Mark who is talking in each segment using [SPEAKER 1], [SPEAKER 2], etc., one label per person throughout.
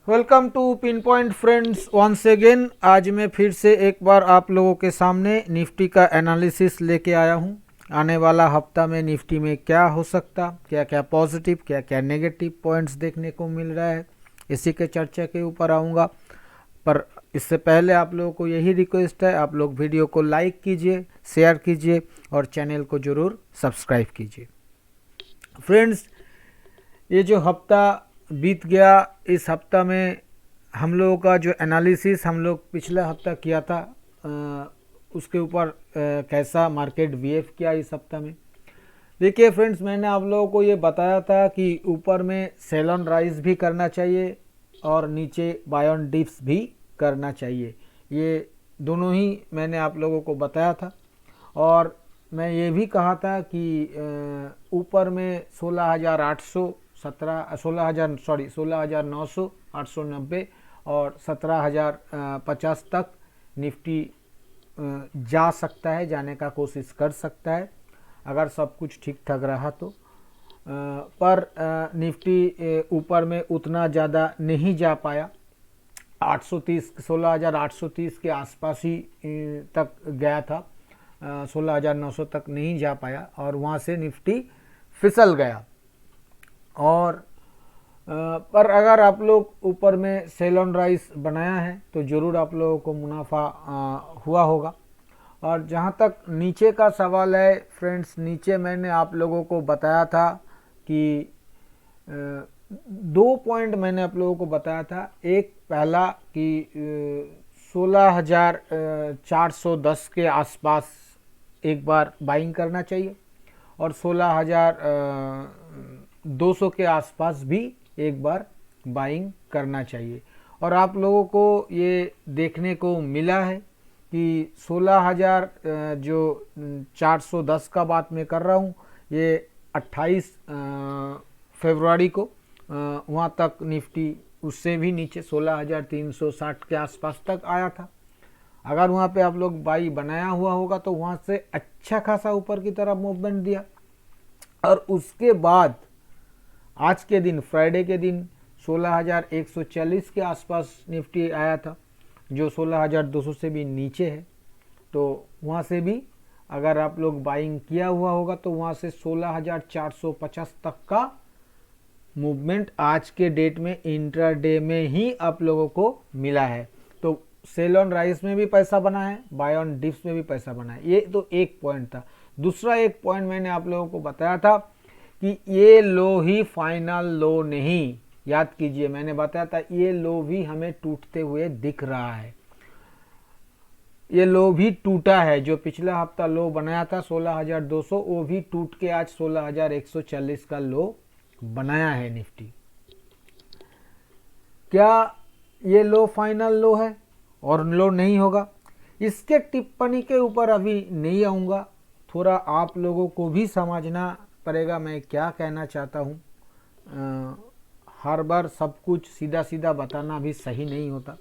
[SPEAKER 1] Welcome to pin point friends once again. आज मैं फिर से एक बार आप लोगों के सामने निफ्टी का एनालिसिस लेके आया हूं। आने वाला हफ्ता में निफ्टी में क्या हो सकता, क्या क्या पॉजिटिव क्या क्या नेगेटिव पॉइंट्स देखने को मिल रहा है, इसी के चर्चा के ऊपर आऊँगा। पर इससे पहले आप लोगों को यही रिक्वेस्ट है, आप लोग वीडियो को लाइक कीजिए, शेयर कीजिए और चैनल को ज़रूर सब्सक्राइब कीजिए। फ्रेंड्स, ये जो हफ्ता बीत गया, इस हफ्ता में हम लोगों का जो एनालिसिस हम लोग पिछला हफ्ता किया था उसके ऊपर कैसा मार्केट बिहेव किया इस हफ्ता में। देखिए फ्रेंड्स, मैंने आप लोगों को ये बताया था कि ऊपर में सेल ऑन राइज भी करना चाहिए और नीचे बाय ऑन डिप्स भी करना चाहिए। ये दोनों ही मैंने आप लोगों को बताया था और मैं ये भी कहा था कि ऊपर में 16,900 890 और 17,050 तक निफ्टी जा सकता है, जाने का कोशिश कर सकता है अगर सब कुछ ठीक ठाक रहा तो। पर निफ्टी ऊपर में उतना ज़्यादा नहीं जा पाया। 830 16,830 के आसपास ही तक गया था, 16,900 तक नहीं जा पाया और वहाँ से निफ्टी फिसल गया। और पर अगर आप लोग ऊपर में सेल ऑन राइज बनाया है तो ज़रूर आप लोगों को मुनाफा हुआ होगा। और जहाँ तक नीचे का सवाल है फ्रेंड्स, नीचे मैंने आप लोगों को बताया था कि 2 पॉइंट मैंने आप लोगों को बताया था। एक पहला कि 16,410 के आसपास एक बार बाइंग करना चाहिए और 16,200 के आसपास भी एक बार बाइंग करना चाहिए। और आप लोगों को ये देखने को मिला है कि 16,000 जो 410 का बात मैं कर रहा हूँ, ये 28 फरवरी को वहाँ तक निफ्टी उससे भी नीचे 16,360 के आसपास तक आया था। अगर वहाँ पे आप लोग बाई बनाया हुआ होगा तो वहाँ से अच्छा खासा ऊपर की तरफ मूवमेंट दिया और उसके बाद आज के दिन फ्राइडे के दिन 16,140 के आसपास निफ्टी आया था, जो 16,200 से भी नीचे है। तो वहाँ से भी अगर आप लोग बाइंग किया हुआ होगा तो वहाँ से 16,450 तक का मूवमेंट आज के डेट में इंट्राडे में ही आप लोगों को मिला है। तो सेल ऑन राइज में भी पैसा बना है, बाय ऑन डिप्स में भी पैसा बना है। ये तो एक पॉइंट था। दूसरा एक पॉइंट मैंने आप लोगों को बताया था कि ये लो ही फाइनल लो नहीं, याद कीजिए मैंने बताया था ये लो भी हमें टूटते हुए दिख रहा है। ये लो भी टूटा है, जो पिछला हफ्ता लो बनाया था 16,200 वो भी टूट के आज 16,140 का लो बनाया है निफ्टी। क्या ये लो फाइनल लो है और लो नहीं होगा? इसके टिप्पणी के ऊपर अभी नहीं आऊँगा, थोड़ा आप लोगों को भी समझना पड़ेगा मैं क्या कहना चाहता हूँ। हर बार सब कुछ सीधा सीधा बताना भी सही नहीं होता।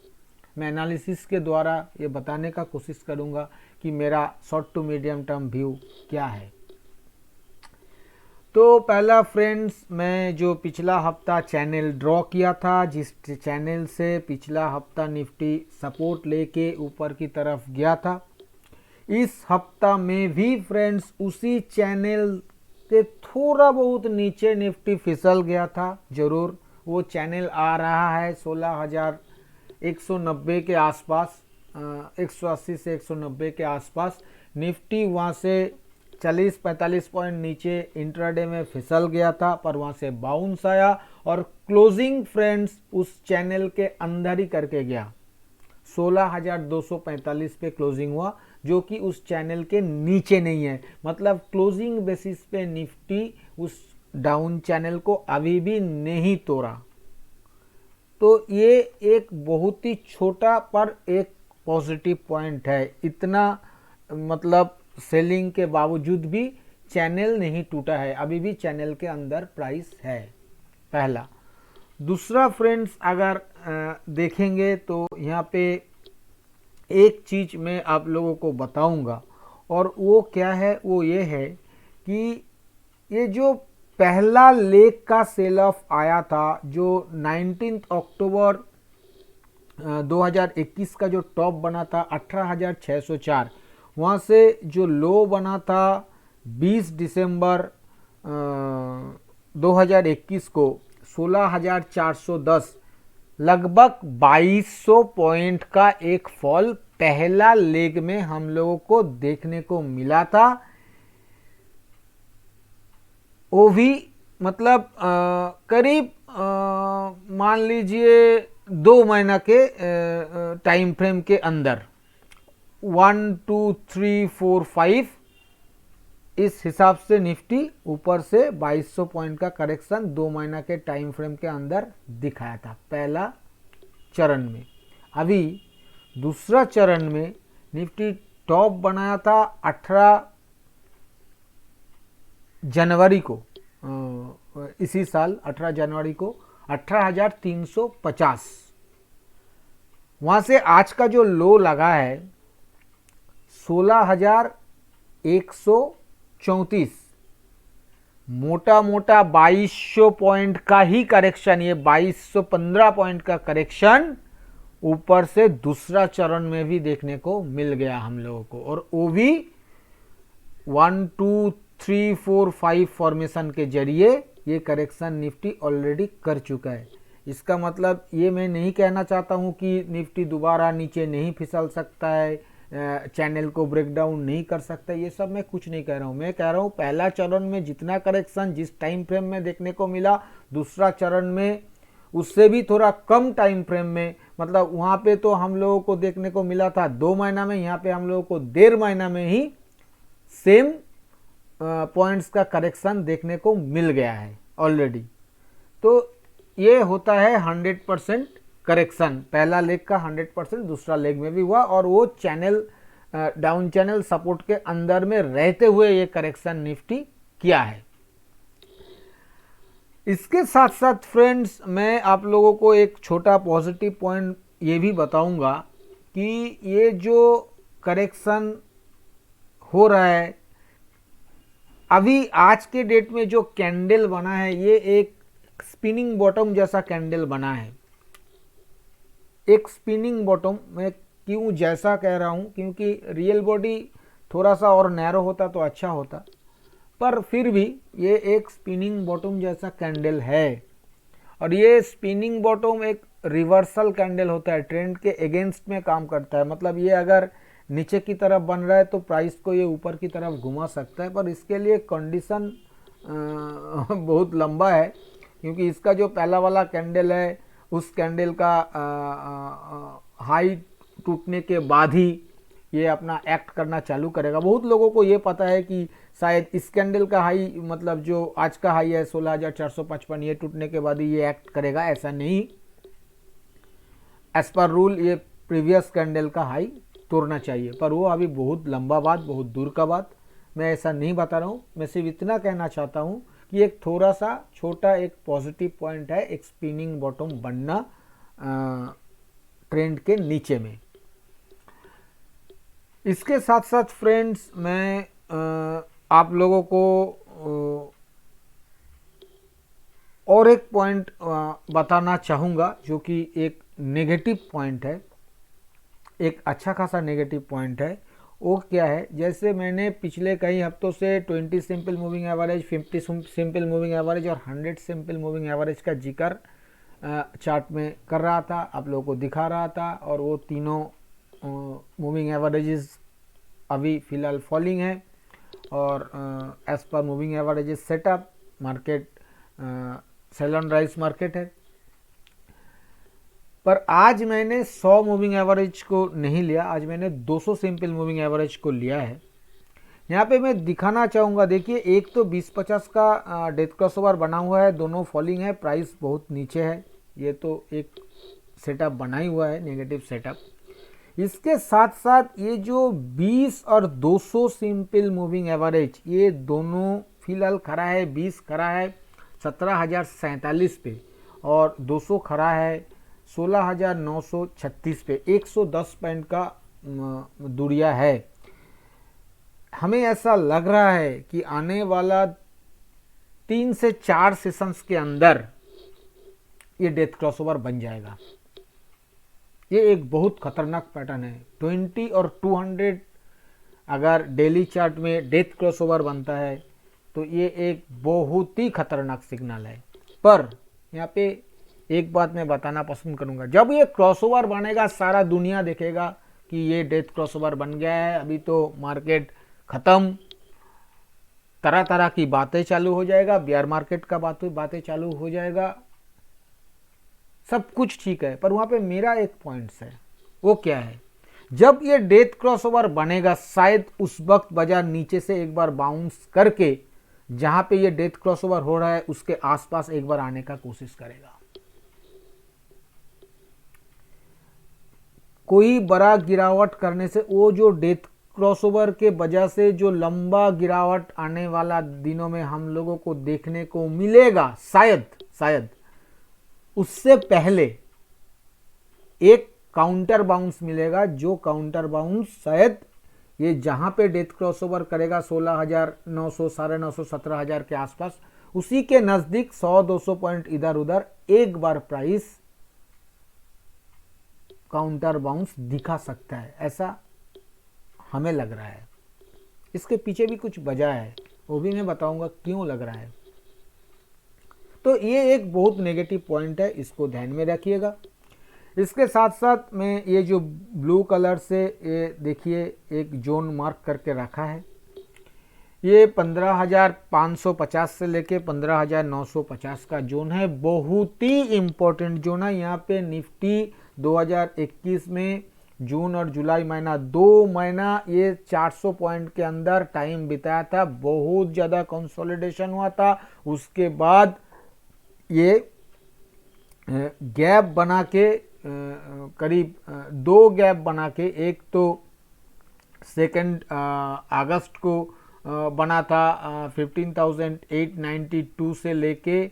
[SPEAKER 1] मैं एनालिसिस के द्वारा ये बताने का कोशिश करूँगा कि मेरा short to medium term view क्या है। तो पहला फ्रेंड्स, मैं जो पिछला हफ्ता चैनल ड्रॉ किया था, जिस चैनल से पिछला हफ्ता निफ्टी सपोर्ट लेके ऊपर की तरफ गया था, इस हफ्ता में भी फ्रेंड्स उसी चैनल के थोड़ा बहुत नीचे निफ्टी फिसल गया था। ज़रूर वो चैनल आ रहा है 16,190 के आसपास, 180 से 190 के आसपास। निफ्टी वहाँ से 40-45 पॉइंट नीचे इंट्राडे में फिसल गया था, पर वहाँ से बाउंस आया और क्लोजिंग फ्रेंड्स उस चैनल के अंदर ही करके गया। 16,245 पे क्लोजिंग हुआ, जो कि उस चैनल के नीचे नहीं है। मतलब क्लोजिंग बेसिस पे निफ्टी उस डाउन चैनल को अभी भी नहीं तोड़ा। तो ये एक बहुत ही छोटा पर एक पॉजिटिव पॉइंट है। इतना मतलब सेलिंग के बावजूद भी चैनल नहीं टूटा है, अभी भी चैनल के अंदर प्राइस है, पहला। दूसरा फ्रेंड्स, अगर देखेंगे तो यहाँ पे एक चीज़ मैं आप लोगों को बताऊंगा और वो क्या है, वो ये है कि ये जो पहला लेग का सेल ऑफ आया था, जो 19 अक्टूबर 2021 का जो टॉप बना था 18,604, वहाँ से जो लो बना था 20 दिसंबर 2021 को 16,410, लगभग 2200 पॉइंट का एक फॉल पहला लेग में हम लोगों को देखने को मिला था। वो भी मतलब करीब मान लीजिए 2 महीना के टाइम फ्रेम के अंदर 1 2 3 4 5 इस हिसाब से निफ्टी ऊपर से 2200 पॉइंट का करेक्शन 2 महीना के टाइम फ्रेम के अंदर दिखाया था पहला चरण में। अभी दूसरा चरण में निफ्टी टॉप बनाया था 18 जनवरी को, इसी साल 18 जनवरी को 18,350। वहां से आज का जो लो लगा है 16,134, मोटा मोटा 2200 पॉइंट का ही करेक्शन, ये 2215 पॉइंट का करेक्शन ऊपर से दूसरा चरण में भी देखने को मिल गया हम लोगों को। और वो भी 1 2 3 4 5 फॉर्मेशन के जरिए ये करेक्शन निफ्टी ऑलरेडी कर चुका है। इसका मतलब ये मैं नहीं कहना चाहता हूँ कि निफ्टी दोबारा नीचे नहीं फिसल सकता है, चैनल को ब्रेक डाउन नहीं कर सकता, ये सब मैं कुछ नहीं कह रहा हूँ। मैं कह रहा हूँ पहला चरण में जितना करेक्शन जिस टाइम फ्रेम में देखने को मिला, दूसरा चरण में उससे भी थोड़ा कम टाइम फ्रेम में, मतलब वहाँ पे तो हम लोगों को देखने को मिला था 2 महीना में, यहाँ पे हम लोगों को 1.5 महीना में ही सेम पॉइंट्स का करेक्शन देखने को मिल गया है ऑलरेडी। तो ये होता है 100% करेक्शन, पहला लेग का 100% दूसरा लेग में भी हुआ, और वो चैनल डाउन चैनल सपोर्ट के अंदर में रहते हुए ये करेक्शन निफ्टी किया है। इसके साथ साथ फ्रेंड्स मैं आप लोगों को एक छोटा पॉजिटिव पॉइंट ये भी बताऊंगा कि ये जो करेक्शन हो रहा है अभी आज के डेट में, जो कैंडल बना है ये एक स्पिनिंग बॉटम जैसा कैंडल बना है। एक स्पिनिंग बॉटम, मैं क्यों जैसा कह रहा हूं, क्योंकि रियल बॉडी थोड़ा सा और नैरो होता तो अच्छा होता, पर फिर भी ये एक स्पिनिंग बॉटम जैसा कैंडल है। और ये स्पिनिंग बॉटम एक रिवर्सल कैंडल होता है, ट्रेंड के अगेंस्ट में काम करता है। मतलब ये अगर नीचे की तरफ बन रहा है तो प्राइस को ये ऊपर की तरफ घुमा सकता है, पर इसके लिए कंडीशन बहुत लंबा है, क्योंकि इसका जो पहला वाला कैंडल है उस कैंडल का हाई टूटने के बाद ही ये अपना एक्ट करना चालू करेगा। बहुत लोगों को ये पता है कि शायद इस कैंडल का हाई, मतलब जो आज का हाई है 16,455, ये टूटने के बाद ही ये एक्ट करेगा, ऐसा नहीं। एज पर रूल ये प्रीवियस कैंडल का हाई तोड़ना चाहिए, पर वो अभी बहुत लंबा बात, बहुत दूर का बात, मैं ऐसा नहीं बता रहा हूँ। मैं सिर्फ इतना कहना चाहता हूँ कि एक थोड़ा सा छोटा एक पॉजिटिव पॉइंट है एक स्पिनिंग बॉटम बनना ट्रेंड के नीचे में। इसके साथ साथ फ्रेंड्स मैं आप लोगों को और एक पॉइंट बताना चाहूँगा जो कि एक नेगेटिव पॉइंट है, एक अच्छा खासा नेगेटिव पॉइंट है। वो क्या है, जैसे मैंने पिछले कई हफ्तों से 20 simple moving average, 50 simple moving average और 100 सिंपल मूविंग एवरेज का जिक्र चार्ट में कर रहा था, आप लोगों को दिखा रहा था, और वो तीनों मूविंग एवरेजेस अभी फ़िलहाल फॉलिंग है। और as per moving averages setup, market sell on rise market है। पर आज मैंने 100 मूविंग एवरेज को नहीं लिया, आज मैंने 200 सिंपल मूविंग एवरेज को लिया है। यहाँ पे मैं दिखाना चाहूँगा, देखिए एक तो 20-50 का डेथ क्रॉसओवर बना हुआ है, दोनों फॉलिंग है, प्राइस बहुत नीचे है, ये तो एक सेटअप बना ही हुआ है, नेगेटिव सेटअप। इसके साथ साथ ये जो 20 और 200 सिंपल मूविंग एवरेज, ये दोनों फिलहाल खड़ा है, 20 खड़ा है 17,047 पे और 200 खड़ा है 16,936 पे, 110 पॉइंट का दूरिया है। हमें ऐसा लग रहा है कि आने वाला 3 से 4 सेशंस के अंदर ये डेथ क्रॉसओवर बन जाएगा। ये एक बहुत खतरनाक पैटर्न है। 20 और 200 अगर डेली चार्ट में डेथ क्रॉसओवर बनता है तो ये एक बहुत ही खतरनाक सिग्नल है। पर यहाँ पे एक बात मैं बताना पसंद करूँगा, जब ये क्रॉसओवर बनेगा सारा दुनिया देखेगा कि ये डेथ क्रॉसओवर बन गया है, अभी तो मार्केट ख़त्म, तरह तरह की बातें चालू हो जाएगा, बियर मार्केट का बातें चालू हो जाएगा, सब कुछ ठीक है। पर वहाँ पे मेरा एक पॉइंट्स है, वो क्या है, जब ये डेथ क्रॉसओवर बनेगा शायद उस वक्त बाजार नीचे से एक बार बाउंस करके जहां पे ये डेथ क्रॉसओवर हो रहा है उसके आसपास एक बार आने का कोशिश करेगा। कोई बड़ा गिरावट करने से वो जो डेथ क्रॉसओवर के वजह से जो लंबा गिरावट आने वाला दिनों में हम लोगों को देखने को मिलेगा, शायद उससे पहले एक काउंटर बाउंस मिलेगा, जो काउंटर बाउंस शायद ये जहां पे डेथ क्रॉसओवर करेगा 16,900, 9,500, 17,000 के आसपास, उसी के नजदीक 100-200 पॉइंट इधर उधर एक बार प्राइस काउंटर बाउंस दिखा सकता है, ऐसा हमें लग रहा है। इसके पीछे भी कुछ वजह है, वो भी मैं बताऊंगा क्यों लग रहा है। तो ये एक बहुत नेगेटिव पॉइंट है, इसको ध्यान में रखिएगा। इसके साथ साथ मैं ये जो ब्लू कलर से ये देखिए एक जोन मार्क करके रखा है, ये 15,550 से लेके 15,950 का जोन है, बहुत ही इम्पोर्टेंट जोन है। यहाँ पे निफ्टी 2021 में जून और जुलाई महीना 2 महीना ये 400 पॉइंट के अंदर टाइम बिताया था, बहुत ज़्यादा कंसोलिडेशन हुआ था। उसके बाद ये गैप बना के करीब 2 गैप बना के, एक तो 2 अगस्त को बना था 15,892 से लेके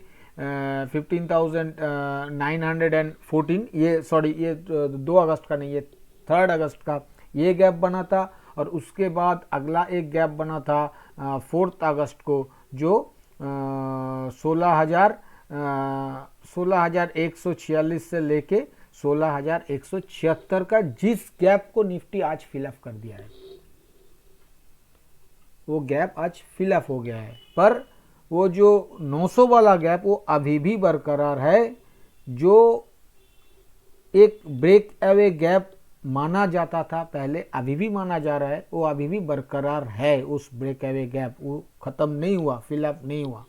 [SPEAKER 1] 15,914, ये 2 अगस्त का नहीं, ये 3 अगस्त का ये गैप बना था। और उसके बाद अगला एक गैप बना था 4 अगस्त को, जो 16,146 से लेके 16,176 का, जिस गैप को निफ्टी आज फिलअप कर दिया है, वो गैप आज फिलअप हो गया है। पर वो जो 900 वाला गैप वो अभी भी बरकरार है, जो एक ब्रेक अवे गैप माना जाता था पहले, अभी भी माना जा रहा है, वो अभी भी बरकरार है। उस ब्रेक अवे गैप वो ख़त्म नहीं हुआ, फिलअप नहीं हुआ।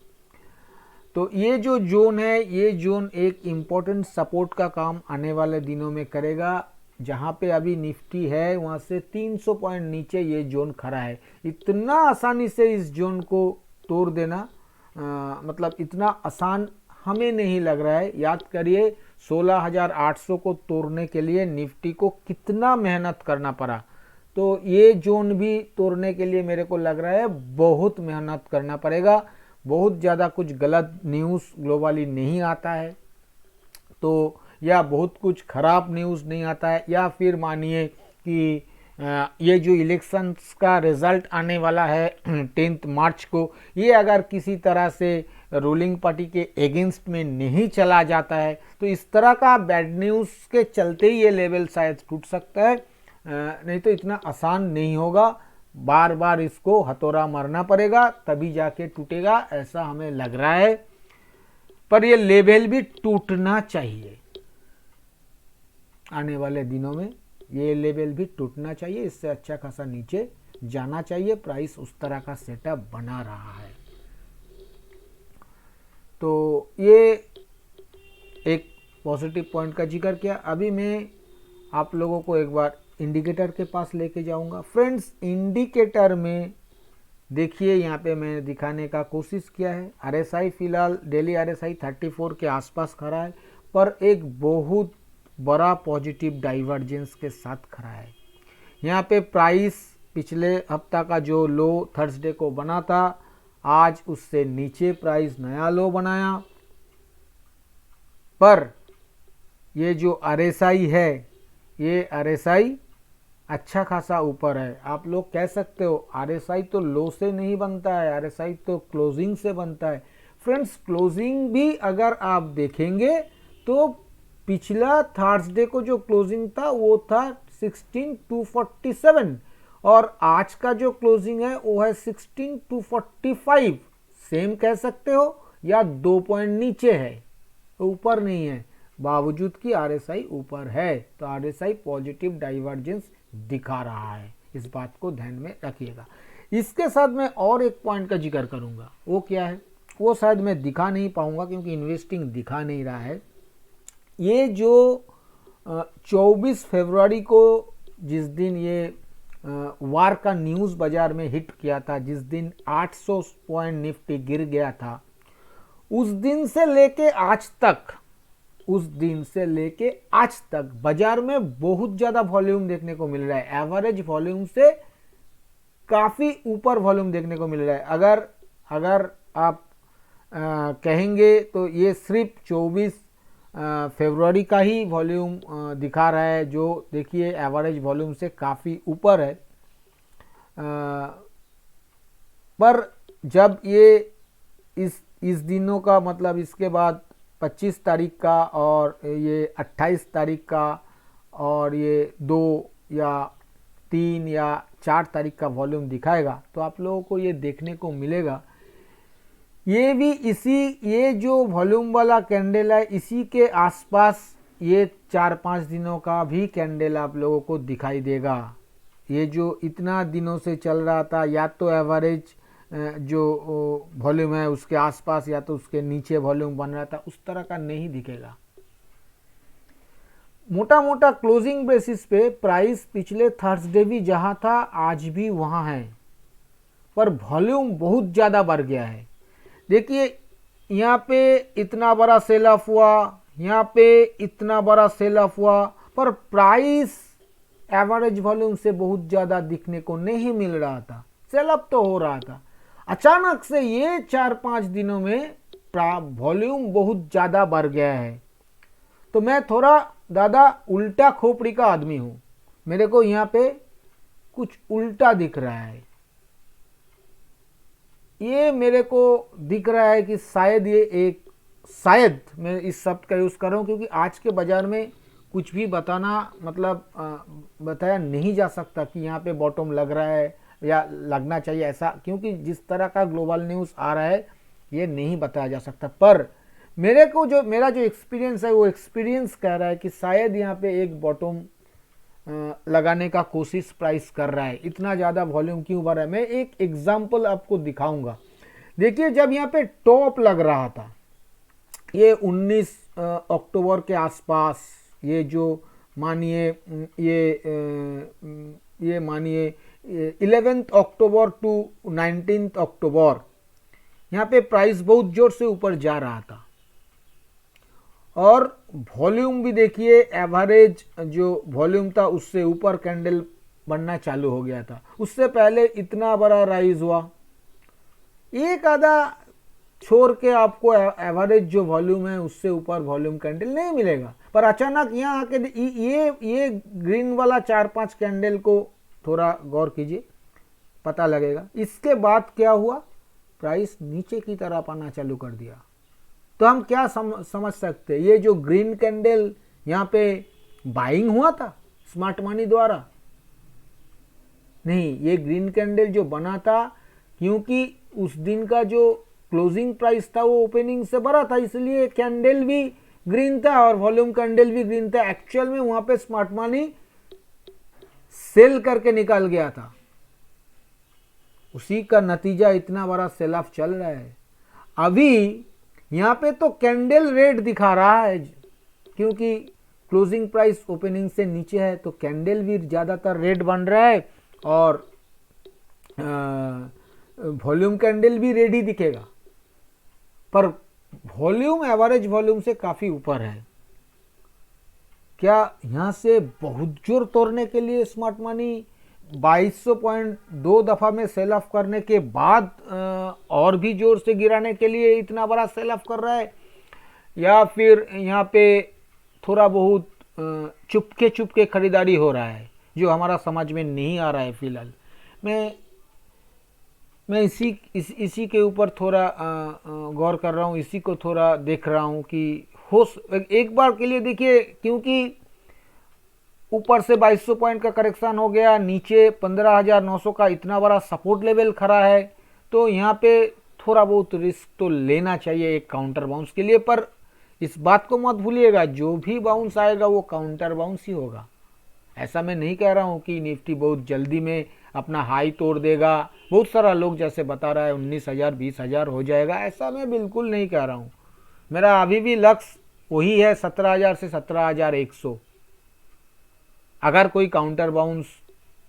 [SPEAKER 1] तो ये जो जोन है, ये जोन एक इम्पोर्टेंट सपोर्ट का काम आने वाले दिनों में करेगा। जहाँ पे अभी निफ्टी है वहाँ से 300 पॉइंट नीचे ये जोन खड़ा है। इतना आसानी से इस जोन को तोड़ देना मतलब इतना आसान हमें नहीं लग रहा है। याद करिए 16,800 को तोड़ने के लिए निफ्टी को कितना मेहनत करना पड़ा, तो ये जोन भी तोड़ने के लिए मेरे को लग रहा है बहुत मेहनत करना पड़ेगा। बहुत ज़्यादा कुछ गलत न्यूज़ ग्लोबली नहीं आता है, तो या बहुत कुछ ख़राब न्यूज़ नहीं आता है, या फिर मानिए कि ये जो इलेक्शंस का रिज़ल्ट आने वाला है 10 मार्च को, ये अगर किसी तरह से रूलिंग पार्टी के एगेंस्ट में नहीं चला जाता है तो इस तरह का बैड न्यूज़ के चलते ही ये लेवल शायद टूट सकता है, नहीं तो इतना आसान नहीं होगा। बार बार इसको हथौड़ा मारना पड़ेगा तभी जाके टूटेगा, ऐसा हमें लग रहा है। पर ये लेवल भी टूटना चाहिए, आने वाले दिनों में ये लेवल भी टूटना चाहिए, इससे अच्छा खासा नीचे जाना चाहिए। प्राइस उस तरह का सेटअप बना रहा है। तो ये एक पॉजिटिव पॉइंट का जिक्र किया। अभी मैं आप लोगों को एक बार इंडिकेटर के पास लेके जाऊंगा। फ्रेंड्स, इंडिकेटर में देखिए यहाँ पे मैंने दिखाने का कोशिश किया है, आरएसआई फिलहाल डेली आरएसआई 34 के आसपास खड़ा है, पर एक बहुत बड़ा पॉजिटिव डाइवर्जेंस के साथ खड़ा है। यहाँ पे प्राइस पिछले हफ्ता का जो लो थर्सडे को बना था, आज उससे नीचे प्राइस नया लो बनाया, पर ये जो आरएसआई है, ये आरएसआई अच्छा खासा ऊपर है। आप लोग कह सकते हो आरएसआई तो लो से नहीं बनता है, आरएसआई तो क्लोजिंग से बनता है। फ्रेंड्स, क्लोजिंग भी अगर आप देखेंगे तो पिछला थर्सडे को जो क्लोजिंग था वो था 16,247 और आज का जो क्लोजिंग है वो है 16,245। सेम कह सकते हो या 2 पॉइंट नीचे है, ऊपर नहीं है, बावजूद कि आरएसआई ऊपर है। तो आरएसआई पॉजिटिव डाइवर्जेंस दिखा रहा है, इस बात को ध्यान में रखिएगा। इसके साथ मैं और एक पॉइंट का जिक्र करूंगा, वो क्या है, वो शायद मैं दिखा नहीं पाऊंगा क्योंकि इन्वेस्टिंग दिखा नहीं रहा है। ये जो 24 फरवरी को जिस दिन ये वार का न्यूज़ बाजार में हिट किया था, जिस दिन 800 पॉइंट निफ्टी गिर गया था, उस दिन से लेके आज तक बाजार में बहुत ज़्यादा वॉल्यूम देखने को मिल रहा है। एवरेज वॉल्यूम से काफ़ी ऊपर वॉल्यूम देखने को मिल रहा है। अगर आप कहेंगे तो ये सिर्फ 24 फरवरी का ही वॉल्यूम दिखा रहा है, जो देखिए एवरेज वॉल्यूम से काफ़ी ऊपर है। पर जब ये इस दिनों का मतलब इसके बाद 25 तारीख का और ये 28 तारीख का और ये 2 या 3 या 4 तारीख का वॉल्यूम दिखाएगा तो आप लोगों को ये देखने को मिलेगा, ये जो वॉल्यूम वाला कैंडल है इसी के आसपास ये 4-5 दिनों का भी कैंडल आप लोगों को दिखाई देगा। ये जो इतना दिनों से चल रहा था, या तो एवरेज जो वॉल्यूम है उसके आसपास या तो उसके नीचे वॉल्यूम बन रहा था, उस तरह का नहीं दिखेगा। मोटा मोटा क्लोजिंग बेसिस पे प्राइस पिछले थर्सडे भी जहां था आज भी वहां है, पर वॉल्यूम बहुत ज़्यादा बढ़ गया है। देखिए यहाँ पे इतना बड़ा सेल ऑफ हुआ, यहाँ पे इतना बड़ा सेल ऑफ हुआ, पर प्राइस एवरेज वॉल्यूम से बहुत ज़्यादा दिखने को नहीं मिल रहा था। सेल ऑफ तो हो रहा था, अचानक से ये 4-5 दिनों में वॉल्यूम बहुत ज़्यादा बढ़ गया है। तो मैं थोड़ा ज़्यादा उल्टा खोपड़ी का आदमी हूँ, मेरे को यहाँ पे कुछ उल्टा दिख रहा है। ये मेरे को दिख रहा है कि शायद मैं इस शब्द का यूज़ कर रहा हूँ क्योंकि आज के बाज़ार में कुछ भी बताना मतलब बताया नहीं जा सकता कि यहाँ पे बॉटम लग रहा है या लगना चाहिए ऐसा, क्योंकि जिस तरह का ग्लोबल न्यूज़ आ रहा है ये नहीं बताया जा सकता। पर मेरा जो एक्सपीरियंस है वो एक्सपीरियंस कह रहा है कि शायद यहाँ पे एक बॉटम लगाने का कोशिश प्राइस कर रहा है। इतना ज़्यादा वॉल्यूम क्यों बढ़ रहा है, मैं एक एग्जांपल आपको दिखाऊंगा। देखिए जब यहाँ पे टॉप लग रहा था ये 19 अक्टूबर के आसपास, ये जो मानिए ये मानिए 11 अक्टूबर टू 19 अक्टूबर, यहाँ पे प्राइस बहुत जोर से ऊपर जा रहा था और वॉल्यूम भी देखिए एवरेज जो वॉल्यूम था उससे ऊपर कैंडल बनना चालू हो गया था। उससे पहले इतना बड़ा राइज हुआ, एक आधा छोड़ के आपको एवरेज जो वॉल्यूम है उससे ऊपर वॉल्यूम कैंडल नहीं मिलेगा। पर अचानक यहाँ आके ये ग्रीन वाला 4-5 कैंडल को थोड़ा गौर कीजिए, पता लगेगा। इसके बाद क्या हुआ, प्राइस नीचे की तरफ आना चालू कर दिया। तो हम क्या समझ सकते हैं, ये जो ग्रीन कैंडल यहाँ पे बाइंग हुआ था स्मार्ट मनी द्वारा, नहीं, ये ग्रीन कैंडल जो बना था क्योंकि उस दिन का जो क्लोजिंग प्राइस था वो ओपनिंग से बड़ा था, इसलिए कैंडल भी ग्रीन था और वॉल्यूम कैंडल भी ग्रीन था। एक्चुअल में वहां पे स्मार्ट मनी सेल करके निकाल गया था, उसी का नतीजा इतना बड़ा सेल ऑफ चल रहा है। अभी यहाँ पे तो कैंडल रेड दिखा रहा है क्योंकि क्लोजिंग प्राइस ओपनिंग से नीचे है, तो कैंडल भी ज़्यादातर रेड बन रहा है और वॉल्यूम कैंडल भी रेड ही दिखेगा, पर वॉल्यूम एवरेज वॉल्यूम से काफ़ी ऊपर है। क्या यहाँ से बहुत जोर तोड़ने के लिए स्मार्ट मनी 2200 पॉइंट 2 दफ़ा में सेल ऑफ करने के बाद और भी जोर से गिराने के लिए इतना बड़ा सेल ऑफ कर रहा है, या फिर यहाँ पे थोड़ा बहुत चुपके खरीदारी हो रहा है जो हमारा समझ में नहीं आ रहा है फिलहाल। मैं इसी के ऊपर थोड़ा गौर कर रहा हूँ, इसी को थोड़ा देख रहा हूँ कि हो एक बार के लिए देखिए, क्योंकि ऊपर से 2200 पॉइंट का करेक्शन हो गया, नीचे 15,900 का इतना बड़ा सपोर्ट लेवल खड़ा है, तो यहाँ पे थोड़ा बहुत रिस्क तो लेना चाहिए एक काउंटर बाउंस के लिए। पर इस बात को मत भूलिएगा, जो भी बाउंस आएगा वो काउंटर बाउंस ही होगा। ऐसा मैं नहीं कह रहा हूँ कि निफ्टी बहुत जल्दी में अपना हाई तोड़ देगा, बहुत सारा लोग जैसे बता रहा है 19,000 20,000 हो जाएगा, ऐसा मैं बिल्कुल नहीं कह रहा हूँ। मेरा अभी भी लक्ष्य वही है 17,000 से 17,100। अगर कोई काउंटर बाउंस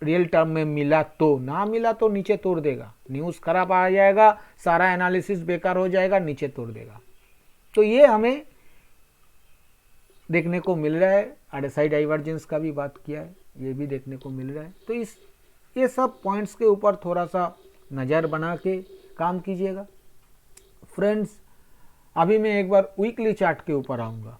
[SPEAKER 1] रियल टर्म में मिला तो, ना मिला तो नीचे तोड़ देगा, न्यूज़ खराब आ जाएगा, सारा एनालिसिस बेकार हो जाएगा, नीचे तोड़ देगा। तो ये हमें देखने को मिल रहा है। RSI डाइवर्जेंस का भी बात किया है, ये भी देखने को मिल रहा है। तो ये सब पॉइंट्स के ऊपर थोड़ा सा नज़र बना के काम कीजिएगा फ्रेंड्स। अभी मैं एक बार वीकली चार्ट के ऊपर आऊँगा।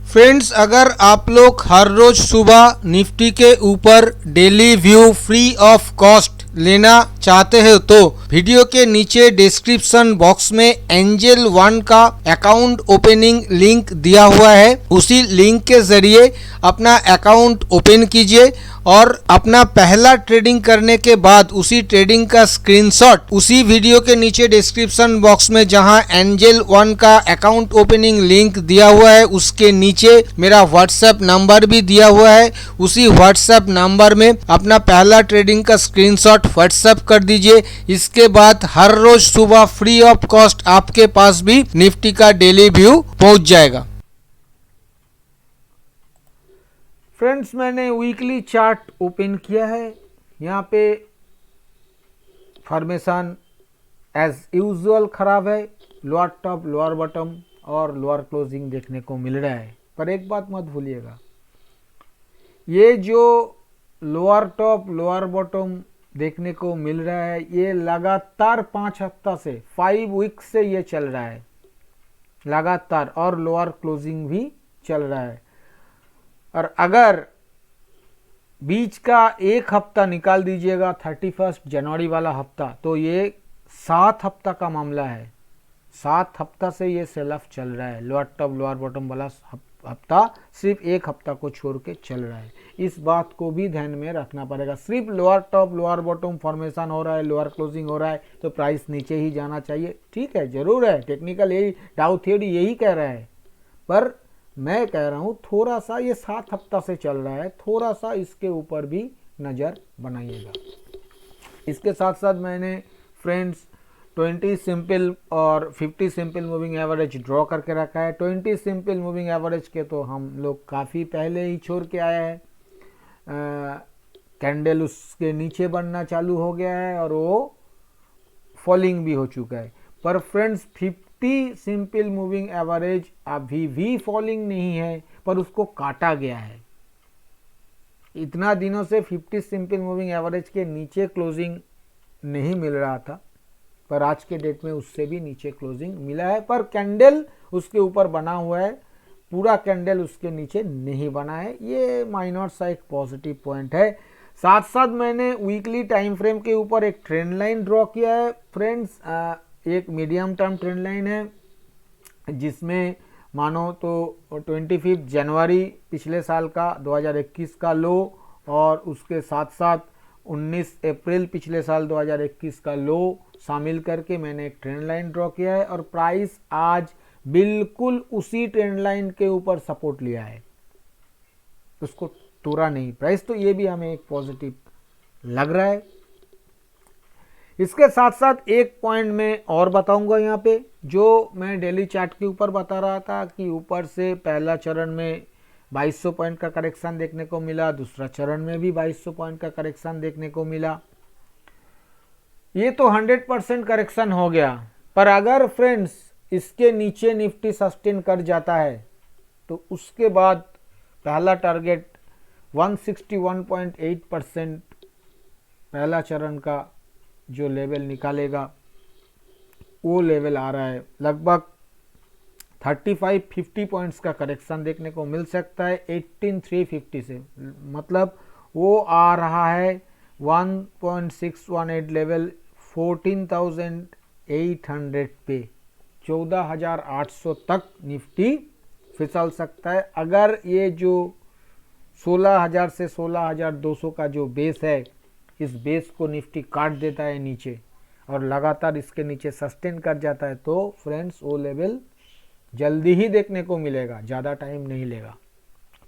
[SPEAKER 2] फ्रेंड्स, अगर आप लोग हर रोज सुबह निफ्टी के ऊपर daily view free of cost लेना चाहते हो तो वीडियो के नीचे डिस्क्रिप्शन बॉक्स में एंजल वन का अकाउंट ओपनिंग लिंक दिया हुआ है, उसी लिंक के जरिए अपना अकाउंट ओपन कीजिए और अपना पहला ट्रेडिंग करने के बाद उसी ट्रेडिंग का स्क्रीनशॉट उसी वीडियो के नीचे डिस्क्रिप्शन बॉक्स में जहां एंजल वन का अकाउंट ओपनिंग लिंक दिया हुआ है उसके नीचे मेरा व्हाट्सएप नंबर भी दिया हुआ है, उसी व्हाट्सएप नंबर में अपना पहला ट्रेडिंग का स्क्रीनशॉट व्हाट्सएप कर दीजिए। इसके बाद हर रोज सुबह फ्री ऑफ कॉस्ट आपके पास भी निफ्टी का डेली व्यू पहुंच जाएगा।
[SPEAKER 1] फ्रेंड्स, मैंने वीकली चार्ट ओपन किया है। यहाँ पे फॉर्मेशन एज यूजुअल खराब है, लोअर टॉप लोअर बॉटम और लोअर क्लोजिंग देखने को मिल रहा है। पर एक बात मत भूलिएगा, ये जो लोअर टॉप लोअर बॉटम देखने को मिल रहा है ये लगातार 5 हफ्ता से 5 वीक से ये चल रहा है लगातार, और लोअर क्लोजिंग भी चल रहा है। और अगर बीच का एक हफ्ता निकाल दीजिएगा 31 जनवरी वाला हफ्ता, तो ये 7 हफ्ता का मामला है। 7 हफ्ता से ये सेल ऑफ चल रहा है। लोअर टॉप लोअर बॉटम वाला हफ्ता सिर्फ एक हफ्ता को छोड़ के चल रहा है। इस बात को भी ध्यान में रखना पड़ेगा। सिर्फ lower top lower bottom formation हो रहा है, लोअर क्लोजिंग हो रहा है, तो प्राइस नीचे ही जाना चाहिए। ठीक है, जरूर है, टेक्निकल यही डाउ थ्योरी यही कह रहा है, पर मैं कह रहा हूँ थोड़ा सा ये 7 हफ्ता से चल रहा है, थोड़ा सा इसके ऊपर भी नज़र बनाइएगा। इसके साथ साथ मैंने फ्रेंड्स 20 सिंपल और 50 सिंपल मूविंग एवरेज ड्रॉ करके रखा है। 20 सिंपल मूविंग एवरेज के तो हम लोग काफ़ी पहले ही छोड़ के आए हैं। कैंडल उसके नीचे बनना चालू हो गया है और वो फॉलिंग भी हो चुका है। पर फ्रेंड्स 50 सिंपल मूविंग एवरेज अभी भी फॉलिंग नहीं है, पर उसको काटा गया है। इतना दिनों से 50 सिंपल मूविंग एवरेज के नीचे क्लोजिंग नहीं मिल रहा था, पर आज के डेट में उससे भी नीचे क्लोजिंग मिला है। पर कैंडल उसके ऊपर बना हुआ है, पूरा कैंडल उसके नीचे नहीं बना है। ये माइनर सा एक पॉजिटिव पॉइंट है। साथ साथ मैंने वीकली टाइम फ्रेम के ऊपर एक ट्रेंड लाइन ड्रॉ किया है फ्रेंड्स। एक मीडियम टर्म ट्रेंड लाइन है जिसमें मानो तो 25 जनवरी पिछले साल का 2021 का लो और उसके साथ साथ 19 अप्रैल पिछले साल 2021 का लो शामिल करके मैंने एक ट्रेंड लाइन ड्रॉ किया है और प्राइस आज बिल्कुल उसी ट्रेंड लाइन के ऊपर सपोर्ट लिया है, उसको तोड़ा नहीं प्राइस। तो ये भी हमें एक पॉजिटिव लग रहा है। इसके साथ साथ एक पॉइंट मैं और बताऊंगा यहाँ पे, जो मैं डेली चार्ट के ऊपर बता रहा था कि ऊपर से पहला चरण में 2200 पॉइंट का करेक्शन देखने को मिला, दूसरा चरण में भी 2200 पॉइंट का करेक्शन देखने को मिला। ये तो 100% करेक्शन हो गया, पर अगर फ्रेंड्स इसके नीचे निफ्टी सस्टेन कर जाता है तो उसके बाद पहला टारगेट 161.8% पहला चरण का जो लेवल निकालेगा वो लेवल आ रहा है। लगभग 35-50 पॉइंट्स का करेक्शन देखने को मिल सकता है 18,350 से, मतलब वो आ रहा है 1.618 लेवल 14,800 पे, 14,800 तक निफ्टी फिसल सकता है। अगर ये जो 16,000 से 16,200 का जो बेस है, इस बेस को निफ्टी काट देता है नीचे और लगातार इसके नीचे सस्टेन कर जाता है, तो फ्रेंड्स वो लेवल जल्दी ही देखने को मिलेगा, ज़्यादा टाइम नहीं लेगा।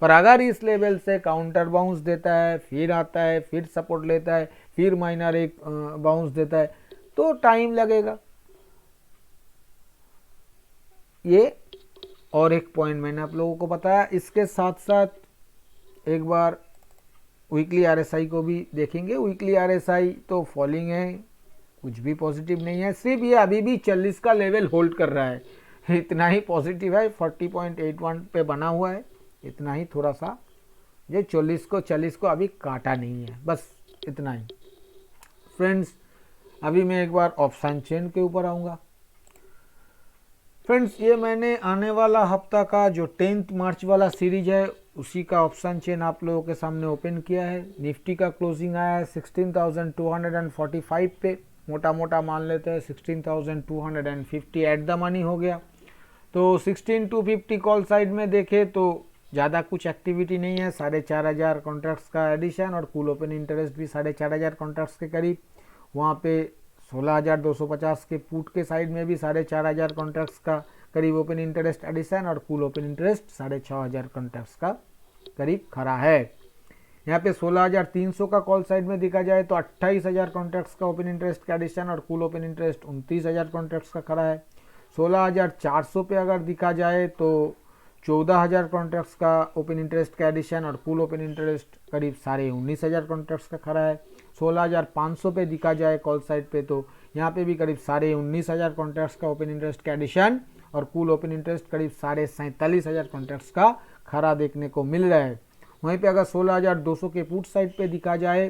[SPEAKER 1] पर अगर इस लेवल से काउंटर बाउंस देता है, फिर आता है, फिर सपोर्ट लेता है, फिर माइनर एक बाउंस देता है, तो टाइम लगेगा। ये और एक पॉइंट मैंने आप लोगों को बताया। इसके साथ साथ एक बार वीकली आरएसआई को भी देखेंगे। वीकली आरएसआई तो फॉलिंग है, कुछ भी पॉजिटिव नहीं है, सिर्फ ये अभी भी 40 का लेवल होल्ड कर रहा है, इतना ही पॉजिटिव है। 40.81 पे बना हुआ है, इतना ही, थोड़ा सा ये 40 को अभी काटा नहीं है, बस इतना ही। फ्रेंड्स अभी मैं एक बार ऑप्शन चेन के ऊपर आऊँगा। फ्रेंड्स ये मैंने आने वाला हफ्ता का जो 10 मार्च वाला सीरीज है उसी का ऑप्शन चेन आप लोगों के सामने ओपन किया है। निफ्टी का क्लोजिंग आया है 16,245 पे, मोटा मोटा मान लेते हैं 16,250 एट द मनी हो गया। तो 16,250 कॉल साइड में देखे तो ज़्यादा कुछ एक्टिविटी नहीं है, 4,500 कॉन्ट्रैक्ट्स का एडिशन और कूल ओपन इंटरेस्ट भी 4,500 कॉन्ट्रैक्ट्स के करीब। वहाँ पे 16,250 के पुट के साइड में भी 4,500 कॉन्ट्रैक्ट्स का करीब ओपन इंटरेस्ट एडिशन और कूल ओपन इंटरेस्ट 6,500 कॉन्ट्रैक्ट्स का करीब खड़ा है। यहाँ पे 16,300 का कॉल साइड में देखा जाए तो 28,000 कॉन्ट्रैक्ट्स का ओपन इंटरेस्ट का एडिशन और कूल ओपन इंटरेस्ट 29,000 कॉन्ट्रैक्ट्स का खड़ा है। 16,400 पे अगर देखा जाए तो 14,000 कॉन्ट्रैक्ट्स का ओपन इंटरेस्ट का एडिशन और कूल ओपन इंटरेस्ट करीब 19,500 कॉन्ट्रैक्ट्स का खड़ा है। 16,500 पे दिखा जाए कॉल साइड पे तो यहाँ पे भी करीब 19,500 कॉन्ट्रैक्ट्स का ओपन इंटरेस्ट का एडिशन और कूल ओपन इंटरेस्ट करीब 47,500 कॉन्ट्रैक्ट्स का खड़ा देखने को मिल रहा है। वहीं पे अगर 16,200 के पुट साइड पे दिखा जाए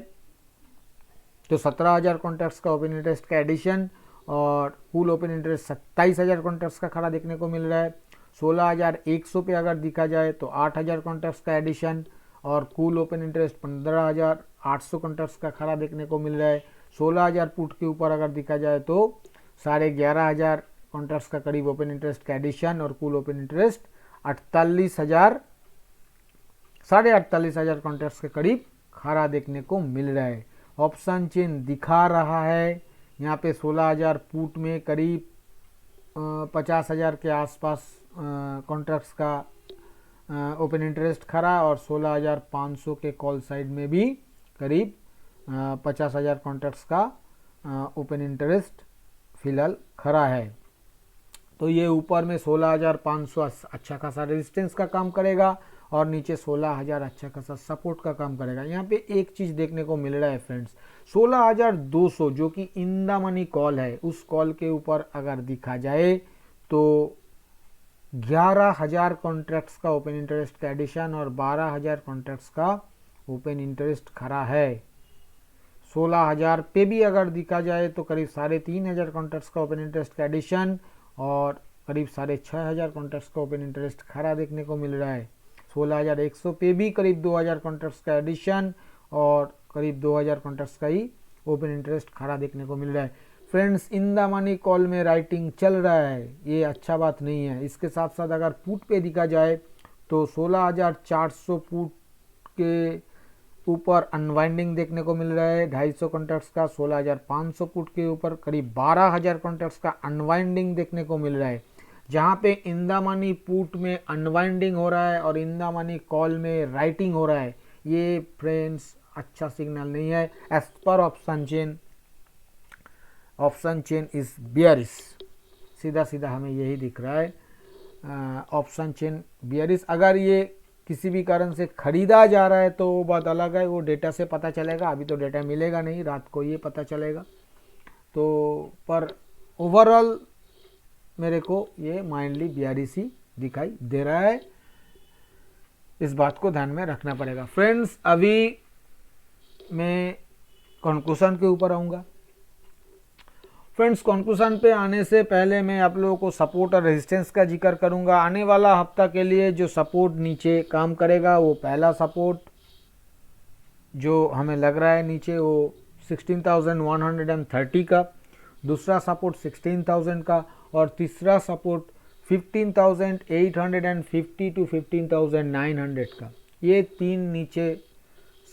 [SPEAKER 1] तो 17,000 कॉन्ट्रैक्ट्स का ओपन इंटरेस्ट का एडिशन और कूल ओपन इंटरेस्ट 27,000 कॉन्ट्रैक्ट्स का खड़ा देखने को मिल रहा है। 16,100 पे अगर दिखा जाए तो 8,000 कॉन्ट्रैक्ट्स का एडिशन और कूल ओपन इंटरेस्ट 15,800 कॉन्ट्रैक्ट्स का खड़ा देखने को मिल रहा है। 16,000 पुट के ऊपर अगर दिखा जाए तो 11,500 कॉन्ट्रैक्ट्स का करीब ओपन इंटरेस्ट का एडिशन और कूल ओपन इंटरेस्ट 48,000 कॉन्ट्रैक्ट्स के करीब खड़ा देखने को मिल रहा है। ऑप्शन चेन दिखा रहा है यहाँ पे 16,000 पुट में करीब 50,000 के आसपास कॉन्ट्रैक्ट्स का ओपन इंटरेस्ट खड़ा और 16,500 के कॉल साइड में भी करीब 50,000 कॉन्ट्रैक्ट्स का ओपन इंटरेस्ट फिलहाल खड़ा है। तो ये ऊपर में 16,500 अच्छा खासा रेजिस्टेंस का काम करेगा और नीचे 16,000 अच्छा खासा सपोर्ट का काम करेगा। यहाँ पे एक चीज़ देखने को मिल रहा है फ्रेंड्स, 16,200 जो कि इन द मनी कॉल है, उस कॉल के ऊपर अगर दिखा जाए तो 11,000 कॉन्ट्रैक्ट्स का ओपन इंटरेस्ट का एडिशन और 12,000 कॉन्ट्रैक्ट्स का ओपन इंटरेस्ट खड़ा है। 16,000 पे भी अगर दिखा जाए तो करीब 3,500 कॉन्ट्रैक्ट्स का ओपन इंटरेस्ट का एडिशन और करीब 6,500 कॉन्ट्रैक्ट्स का ओपन इंटरेस्ट खड़ा देखने को मिल रहा है। 16,100 पे भी करीब 2,000 कॉन्ट्रैक्ट्स का एडिशन और करीब 2,000 कॉन्ट्रैक्ट्स का ही ओपन इंटरेस्ट खड़ा देखने को मिल रहा है। Friends in the money call में राइटिंग चल रहा है, ये अच्छा बात नहीं है। इसके साथ साथ अगर पुट पे दिखा जाए तो 16,400 पुट के ऊपर अनवाइंडिंग देखने को मिल रहा है 250 कॉन्ट्रैक्ट्स का। 16,500 पुट के ऊपर करीब 12,000 कॉन्ट्रैक्ट्स का अनवाइंडिंग देखने को मिल रहा है। जहाँ पे इन द मनी पुट में अनवाइंडिंग हो रहा है और इन द मनी कॉल में राइटिंग हो रहा है, ये फ्रेंड्स अच्छा सिग्नल नहीं है। As per option chain is bearish, सीधा सीधा हमें यही दिख रहा है, ऑप्शन चेन बियरिश। अगर ये किसी भी कारण से खरीदा जा रहा है तो वो बात अलग है, वो डेटा से पता चलेगा, अभी तो डेटा मिलेगा नहीं, रात को ये पता चलेगा। तो पर ओवरऑल मेरे को ये माइंडली बियरिश ही दिखाई दे रहा है, इस बात को ध्यान में रखना पड़ेगा। फ्रेंड्स अभी मैं कंक्लूजन के ऊपर आऊँगा। फ्रेंड्स कंक्लूजन पे आने से पहले मैं आप लोगों को सपोर्ट और रेजिस्टेंस का जिक्र करूंगा। आने वाला हफ्ता के लिए जो सपोर्ट नीचे काम करेगा, वो पहला सपोर्ट जो हमें लग रहा है नीचे वो 16,130 का, दूसरा सपोर्ट 16,000 का और तीसरा सपोर्ट 15,850 टू 15,900 का, ये 3 नीचे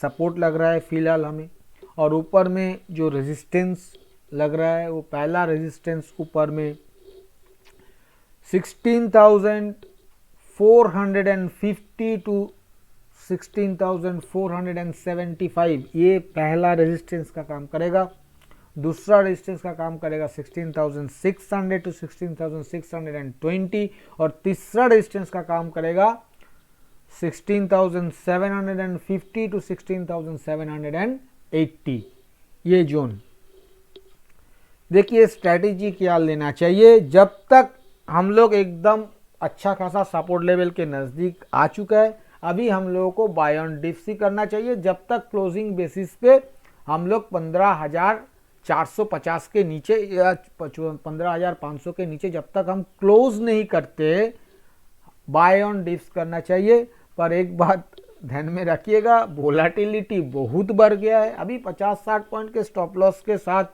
[SPEAKER 1] सपोर्ट लग रहा है फिलहाल हमें। और ऊपर में जो रेजिस्टेंस लग रहा है वो पहला रेजिस्टेंस ऊपर में 16,450 टू 16,475, ये पहला रेजिस्टेंस का काम करेगा। दूसरा रेजिस्टेंस का काम करेगा 16,600 टू 16,620 और तीसरा रेजिस्टेंस का काम करेगा 16,750 टू 16,780, ये जोन। देखिए स्ट्रैटेजी क्या लेना चाहिए, जब तक हम लोग एकदम अच्छा खासा सपोर्ट लेवल के नज़दीक आ चुका है, अभी हम लोगों को बाय ऑन डिप्स ही करना चाहिए। जब तक क्लोजिंग बेसिस पे हम लोग 15,450 के नीचे या 15,500 के नीचे जब तक हम क्लोज नहीं करते, बाय ऑन डिप्स करना चाहिए। पर एक बात ध्यान में रखिएगा, वोलेटिलिटी बहुत बढ़ गया है। अभी 50-60 पॉइंट के स्टॉप लॉस के साथ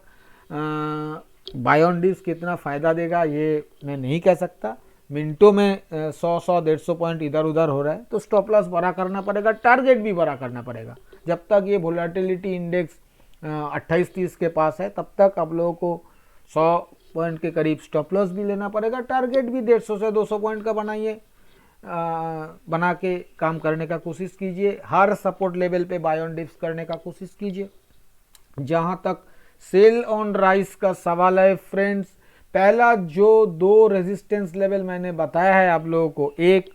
[SPEAKER 1] बाय ऑन डिप्स कितना फ़ायदा देगा ये मैं नहीं कह सकता। मिनटों में 100-150 पॉइंट इधर उधर हो रहा है, तो स्टॉप लॉस बड़ा करना पड़ेगा, टारगेट भी बड़ा करना पड़ेगा। जब तक ये वोलेटिलिटी इंडेक्स 28-30 के पास है, तब तक आप लोगों को 100 पॉइंट के करीब स्टॉप लॉस भी लेना पड़ेगा। टारगेट भी 150 से 200 पॉइंट का बनाइए, बना के काम करने का कोशिश कीजिए। हर सपोर्ट लेवल पे बाय ऑन डिप्स करने का कोशिश कीजिए। जहाँ तक सेल ऑन राइस का सवाल है फ्रेंड्स, पहला जो 2 रेजिस्टेंस लेवल मैंने बताया है आप लोगों को, एक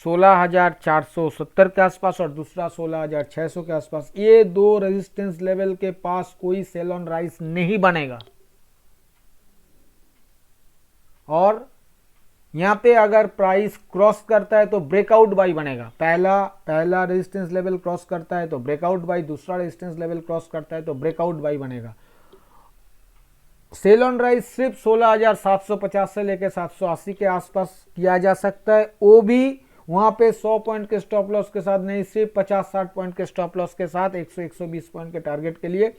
[SPEAKER 1] 16,470 के आसपास और दूसरा 16,600 के आसपास, ये 2 रेजिस्टेंस लेवल के पास कोई सेल ऑन राइस नहीं बनेगा। और यहाँ पे अगर प्राइस क्रॉस करता है तो ब्रेकआउट बाई बनेगा। पहला रेजिस्टेंस लेवल क्रॉस करता है तो ब्रेकआउट बाई, दूसरा रेजिस्टेंस लेवल क्रॉस करता है तो ब्रेकआउट बाई बनेगा। सेल ऑन राइस सिर्फ 16,750 से लेकर 780 के आसपास किया जा सकता है, वो भी वहां पे 100 पॉइंट के स्टॉप लॉस के साथ नहीं, सिर्फ 50-60 पॉइंट के स्टॉप लॉस के साथ 100-120 पॉइंट के टारगेट के लिए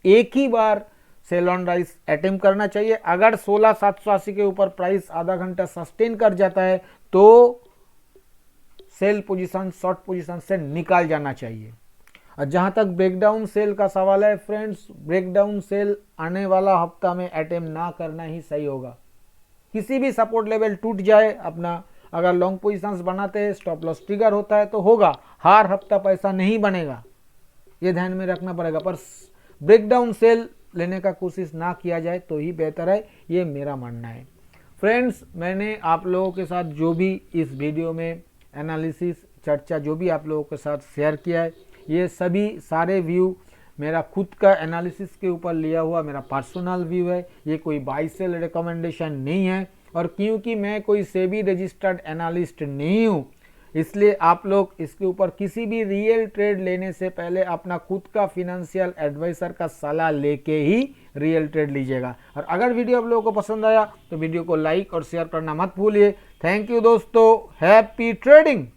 [SPEAKER 1] एक ही बार सेल ऑन राइस अटेम्प्ट करना चाहिए। अगर 16,780 के ऊपर प्राइस आधा घंटा सस्टेन कर जाता है तो सेल पोजीशन, शॉर्ट पोजीशन से निकाल जाना चाहिए। और जहां तक ब्रेकडाउन सेल का सवाल है फ्रेंड्स, ब्रेकडाउन सेल आने वाला हफ्ता में अटेम्प्ट ना करना ही सही होगा। किसी भी सपोर्ट लेवल टूट जाए अपना, अगर लॉन्ग पोजीशंस बनाते हैं, स्टॉप लॉस ट्रिगर होता है तो होगा, हर हफ्ता पैसा नहीं बनेगा, ये ध्यान में रखना पड़ेगा। पर ब्रेकडाउन सेल लेने का कोशिश ना किया जाए तो ही बेहतर है, ये मेरा मानना है। फ्रेंड्स, मैंने आप लोगों के साथ जो भी इस वीडियो में एनालिसिस चर्चा जो भी आप लोगों के साथ शेयर किया है, ये सभी सारे व्यू मेरा खुद का एनालिसिस के ऊपर लिया हुआ मेरा पर्सनल व्यू है, ये कोई बाय सेल रिकमेंडेशन नहीं है। और क्योंकि मैं कोई सेबी रजिस्टर्ड एनालिस्ट नहीं हूँ, इसलिए आप लोग इसके ऊपर किसी भी रियल ट्रेड लेने से पहले अपना खुद का फिनेंशियल एडवाइजर का सलाह लेके ही रियल ट्रेड लीजिएगा। और अगर वीडियो आप लोगों को पसंद आया तो वीडियो को लाइक और शेयर करना मत भूलिए। थैंक यू दोस्तों, हैप्पी ट्रेडिंग।